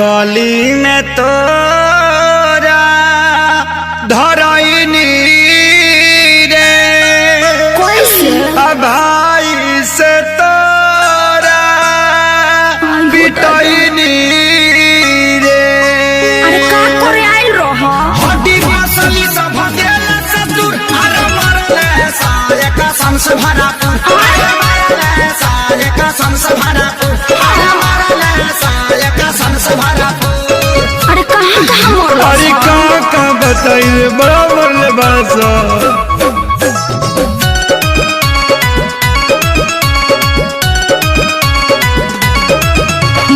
गली में तोरा धरैनी रे भाई से तोरा पिटैनी रे। अरे का करे आइल रह हड्डी मसली सब देला से दूर अरे मरले साले कसम से भरा अरे मरले साले कसम से भरा अरे मरले साले कसम से भरा। अरे कहां कहां मरल अरे का बताइए बड़ा मरले बासा।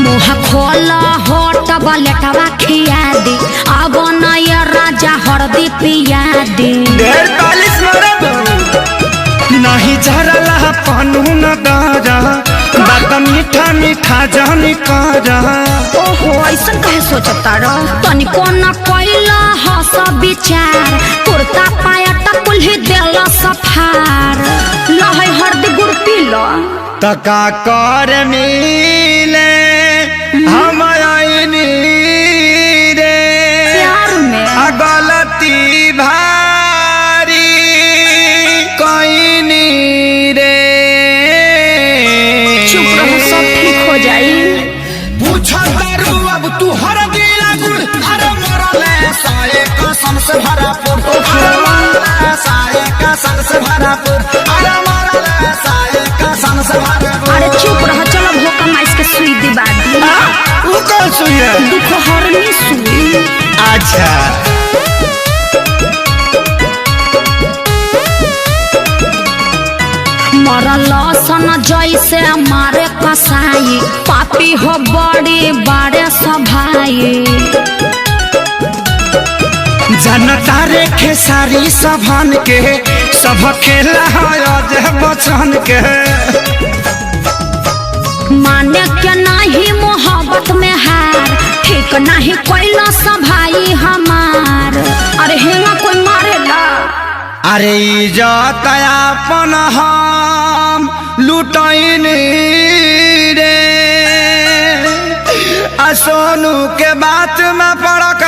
मुँह खोला होट बलेटवा खिया दी अब नया राजा हरदी पिया दी। 45 मरद नहीं झरला पानू न दारा बात मीठा मीठा जानी कारा। ओहो ऐसन कहे सोचता रह तनिको न कोइला हस विचार कुर्ता पायटा कुल्ही देला सफार लहै हरदी गुड़ पीला तका कर मिले हम आईनी रे प्यार में गलती भारी कईनी रे। चुप रहो सब ठीक हो जाई। पूछा करू अब तू हर गिला गुड़ अरे मरले साले कसम से भरा पुर अरे मरले साले कसम से भरा पुर अरे मरले साले कसम से भरा पुर। अरे चुप रहो चलो भोका माइस के सुई दिबा दी। वो कौन सुई है? दुख हरनी सुई। अच्छा मरल सन जैसे मारे कसाई पापी हो बड़ी बारे सभाई जनता रे खेसारी सभन के सब खेला है बचन के माने के नहीं मोहब्बत में हार ठीक नहीं कोइला सभाई हमार। अरे हेला कोई मारेला अरे इज्जत अपन हम लुटैनी रे सोनू के बात में पड़क